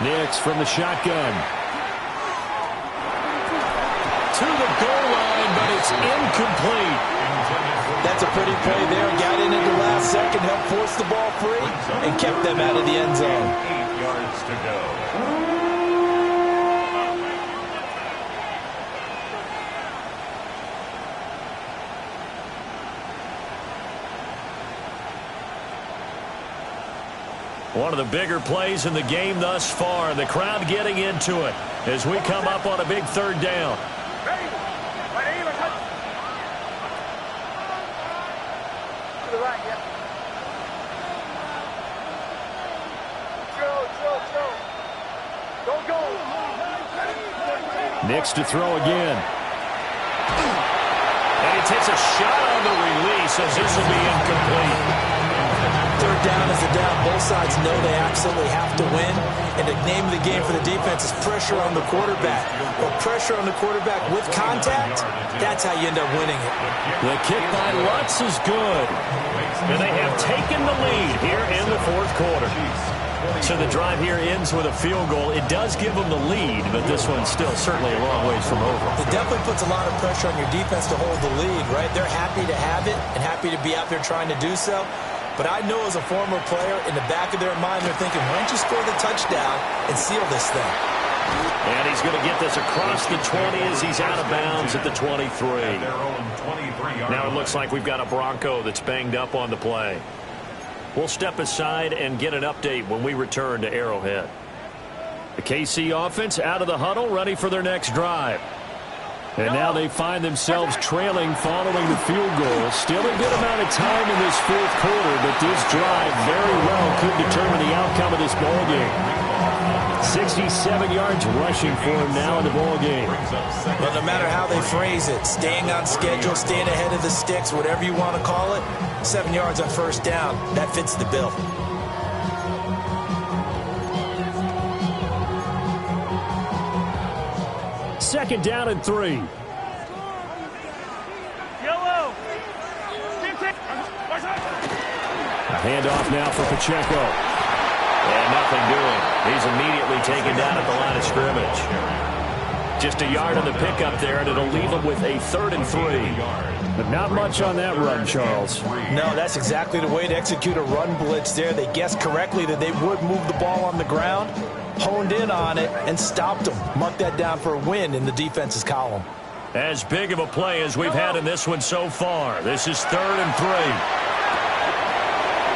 Nix from the shotgun. To the goal line, but it's incomplete. That's a pretty play there. Got in at the last second, helped force the ball free, and kept them out of the end zone. 8 yards to go. One of the bigger plays in the game thus far. The crowd getting into it as we come up on a big 3rd down. Ready. Right, aim, touch. To the right, yeah. Chill. Go. Nix to throw again. And he takes a shot on the release as this will be incomplete. 3rd down is a down. Both sides know they absolutely have to win. And the name of the game for the defense is pressure on the quarterback. But pressure on the quarterback with contact, that's how you end up winning it. The kick by Lutz is good. And they have taken the lead here in the 4th quarter. So the drive here ends with a field goal. It does give them the lead, but this one's still certainly a long ways from over. It definitely puts a lot of pressure on your defense to hold the lead, right? They're happy to have it and happy to be out there trying to do so. But I know as a former player, in the back of their mind, they're thinking, why don't you score the touchdown and seal this thing? And he's going to get this across the 20 as he's out of bounds at the 23. Now it looks like we've got a Bronco that's banged up on the play. We'll step aside and get an update when we return to Arrowhead. The KC offense out of the huddle, ready for their next drive. And now they find themselves trailing following the field goal. Still a good amount of time in this 4th quarter, but this drive very well could determine the outcome of this ball game. 67 yards rushing for him now in the ball game. Well, no matter how they phrase it, staying on schedule, staying ahead of the sticks, whatever you want to call it, 7 yards on 1st down, that fits the bill. Second down and 3. Yellow. A handoff now for Pacheco. And nothing doing. He's immediately taken down at the line of scrimmage. Just a yard on the pickup there, and it'll leave him with a 3rd and 3. But not much on that run, Charles. No, that's exactly the way to execute a run blitz there. They guessed correctly that they would move the ball on the ground, honed in on it, and stopped them. Mark that down for a win in the defense's column. As big of a play as we've had in this one so far. This is 3rd and 3.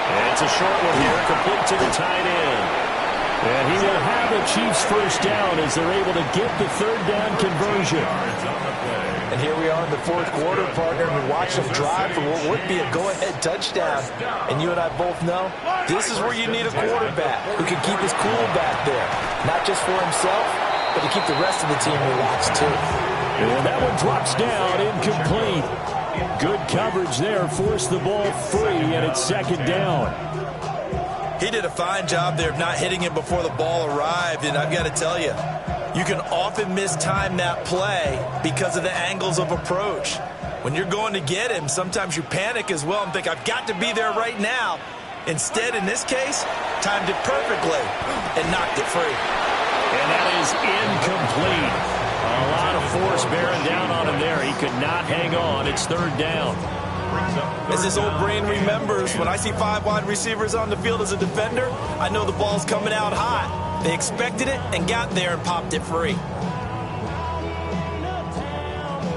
And it's a short one here, complete to the tight end. And he will have the Chiefs first down as they're able to get the third down conversion. And here we are in the fourth quarter, partner. We watch them drive for what would be a go-ahead touchdown. And you and I both know this is where you need a quarterback who can keep his cool back there. Not just for himself, but to keep the rest of the team relaxed too. And that one drops down, incomplete. Good coverage there, forced the ball free, and it's second down. He did a fine job there of not hitting him before the ball arrived, and I've got to tell you, you can often mistime that play because of the angles of approach. When you're going to get him, sometimes you panic as well and think, I've got to be there right now. Instead, in this case, timed it perfectly and knocked it free. And that is incomplete. A lot of force bearing down on him there. He could not hang on. It's third down. As this old brain remembers, when I see 5 wide receivers on the field as a defender, I know the ball's coming out hot. They expected it and got there and popped it free.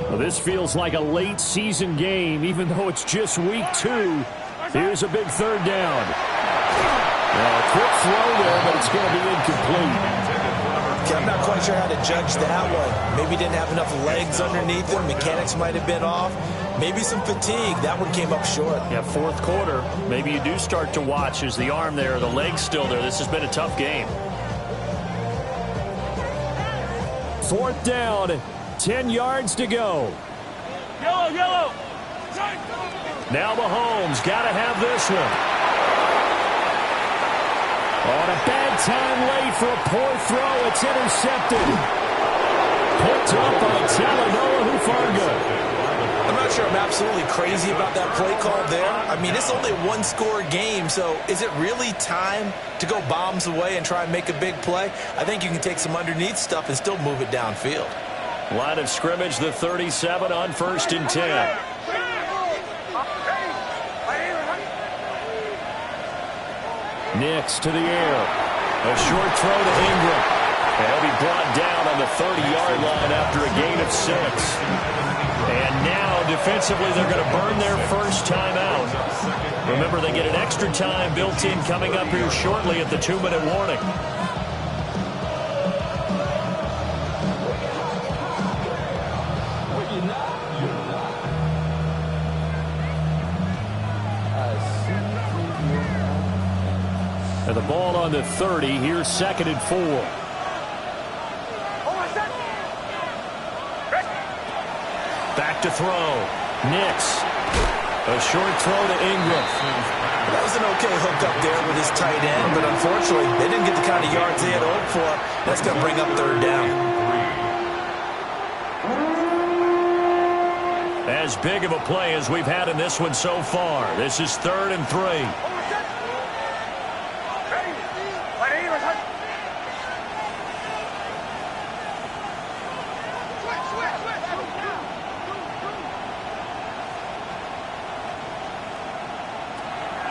Well, this feels like a late season game, even though it's just week 2. Here's a big third down. A quick throw there, but it's going to be incomplete. I'm not quite sure how to judge that one. Maybe didn't have enough legs underneath him. Mechanics might have been off. Maybe some fatigue. That one came up short. Yeah, fourth quarter. Maybe you do start to watch. Is the arm there, the leg's still there? This has been a tough game. Fourth down, 10 yards to go. Yellow. Now Mahomes got to have this one. On a bad time late for a poor throw. It's intercepted. Picked up by Talanoa Hufanga. I'm not sure I'm absolutely crazy about that play call there. I mean, it's only a one-score game, so is it really time to go bombs away and try and make a big play? I think you can take some underneath stuff and still move it downfield. Line of scrimmage, the 37 on 1st and 10. Nix to the air. A short throw to Ingram. He'll be brought down on the 30-yard line after a gain of 6. And now, defensively, they're going to burn their first timeout. Remember, they get an extra time built in coming up here shortly at the 2-minute warning. And the ball on the 30. Here's 2nd and 4. Back to throw. Nix. A short throw to Ingram. That was an okay hook up there with his tight end, but unfortunately, they didn't get the kind of yards they had hoped for. That's going to bring up third down. As big of a play as we've had in this one so far. This is 3rd and 3.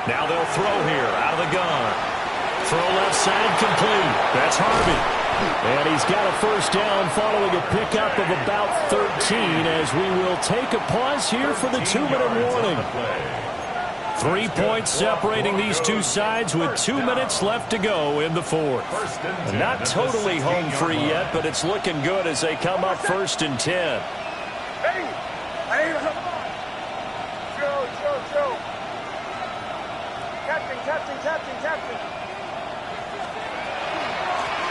Now they'll throw here out of the gun. Throw left side complete. That's Harvey. And he's got a first down following a pickup of about 13 as we will take a pause here for the 2-minute warning. 3 points separating these two sides with 2 minutes left to go in the fourth. Not totally home free yet, but it's looking good as they come up 1st and 10. Captain.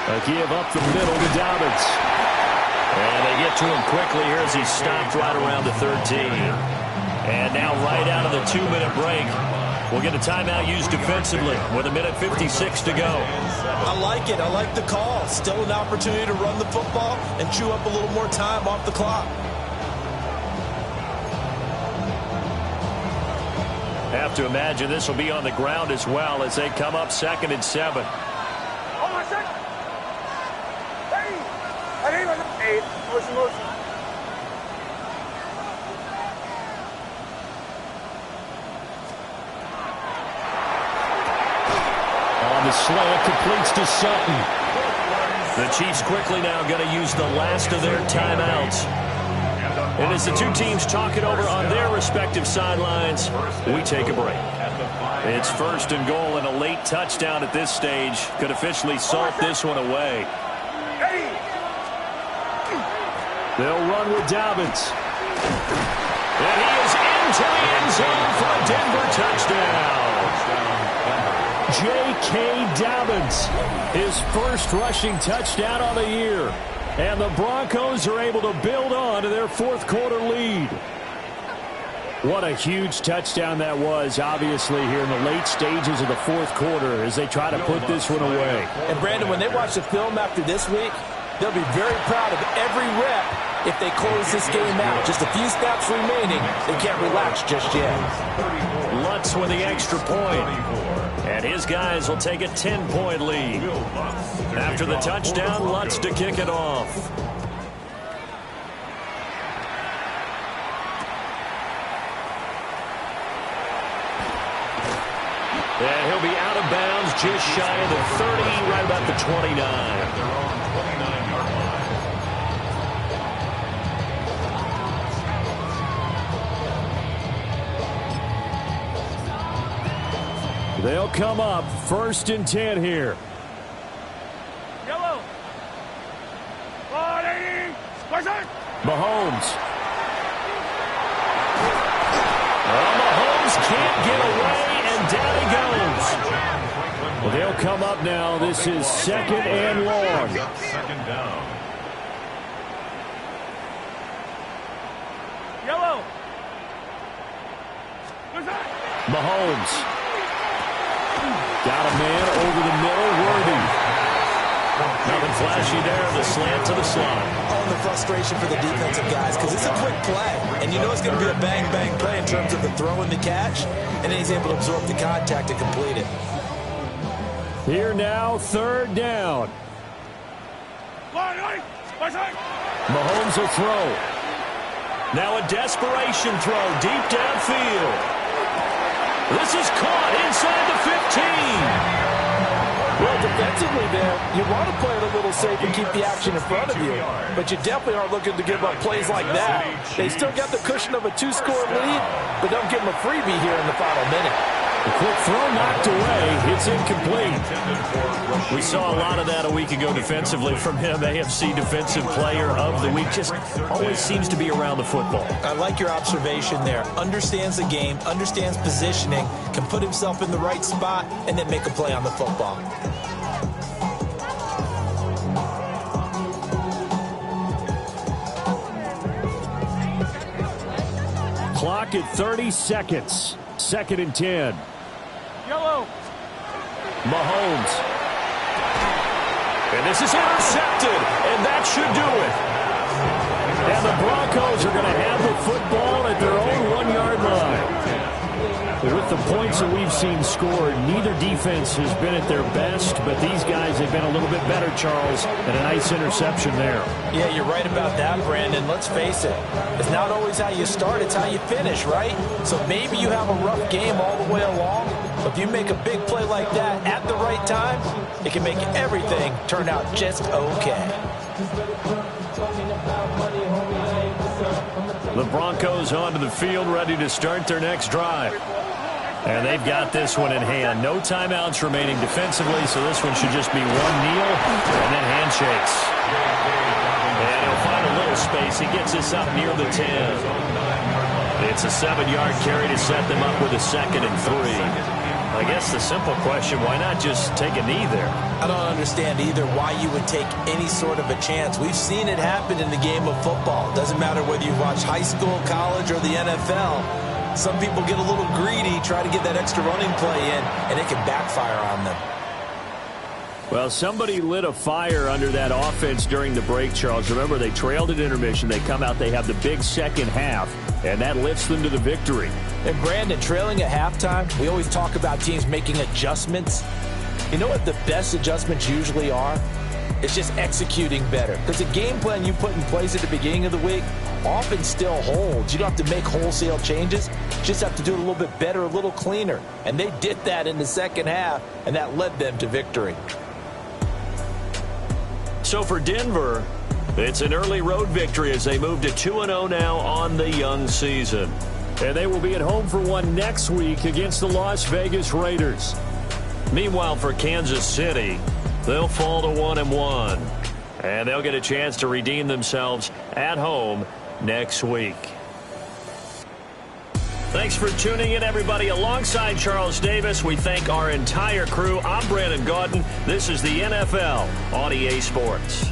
A give up the middle to Dobbins. And they get to him quickly here as he's stopped right around the 13. And now right out of the 2-minute break, we'll get a timeout used defensively with 1:56 to go. I like it. I like the call. Still an opportunity to run the football and chew up a little more time off the clock. Have to imagine this will be on the ground as well as they come up 2nd and 7. Motion. On the slant, completes to Sutton. The Chiefs quickly now going to use the last of their timeouts. And as the two teams talk it over on their respective sidelines, we take a break. It's first and goal, and a late touchdown at this stage could officially salt this one away. They'll run with Dobbins. And he is into the end zone for a Denver touchdown. J.K. Dobbins, his first rushing touchdown on the year. And the Broncos are able to build on to their fourth quarter lead. What a huge touchdown that was, obviously, here in the late stages of the fourth quarter as they try to put this one away. And, Brandon, when they watch the film after this week, they'll be very proud of every rep if they close this game out. Just a few snaps remaining. They can't relax just yet. Lutz with the extra point. And his guys will take a 10-point lead. After the touchdown, Lutz to kick it off. And he'll be out of bounds just shy of the 30, right about the 29. They'll come up first and 10 here. Llroe. Mahomes. Well, Mahomes can't get away, and down he goes. Well, they'll come up now. This is second and long. Second down. Llroe. Mahomes. Got a man over the middle, Worthy. Nothing flashy there, the slant to the slot. On the frustration for the defensive guys, because it's a quick play. And you know it's going to be a bang-bang play in terms of the throw and the catch. And then he's able to absorb the contact to complete it. Here now, third down. Mahomes will throw. Now a desperation throw deep downfield. This is caught inside the 15. Well, defensively there, you want to play it a little safe and keep the action in front of you. But you definitely aren't looking to give up plays like that. They still got the cushion of a 2-score lead, but don't give them a freebie here in the final minute. A quick throw knocked away. It's incomplete. We saw a lot of that a week ago defensively from him. AFC Defensive Player of the Week. Just always seems to be around the football. I like your observation there. Understands the game, understands positioning, can put himself in the right spot, and then make a play on the football. Clock at 30 seconds. Second and 10. Llroe. Mahomes. And this is intercepted, and that should do it. And the Broncos are going to have the football at their own 1-yard line. With the points that we've seen scored, neither defense has been at their best, but these guys have been a little bit better, Charles, and a nice interception there. Yeah, you're right about that, Brandon. Let's face it. It's not always how you start, it's how you finish, right? So maybe you have a rough game all the way along, but if you make a big play like that at the right time, it can make everything turn out just okay. The Broncos onto the field, ready to start their next drive. And they've got this one in hand. No timeouts remaining defensively, so this one should just be one kneel and then handshakes. And he'll find a little space. He gets us up near the 10. It's a 7-yard carry to set them up with a second and 3. I guess the simple question, why not just take a knee there? I don't understand either why you would take any sort of a chance. We've seen it happen in the game of football. It doesn't matter whether you watch high school, college, or the NFL. Some people get a little greedy, try to get that extra running play in, and it can backfire on them. Well, somebody lit a fire under that offense during the break, Charles. Remember, they trailed at intermission. They come out, they have the big second half, and that lifts them to the victory. And, Brandon, trailing at halftime, we always talk about teams making adjustments. You know what the best adjustments usually are? It's just executing better. Because the game plan you put in place at the beginning of the week often still holds. You don't have to make wholesale changes. You just have to do it a little bit better, a little cleaner. And they did that in the second half, and that led them to victory. So for Denver, it's an early road victory as they move to 2-0 now on the young season. And they will be at home for one next week against the Las Vegas Raiders. Meanwhile, for Kansas City, they'll fall to 1-1. And they'll get a chance to redeem themselves at home next week. Thanks for tuning in, everybody. Alongside Charles Davis, we thank our entire crew. I'm Brandon Gaudin. This is the NFL on EA Sports.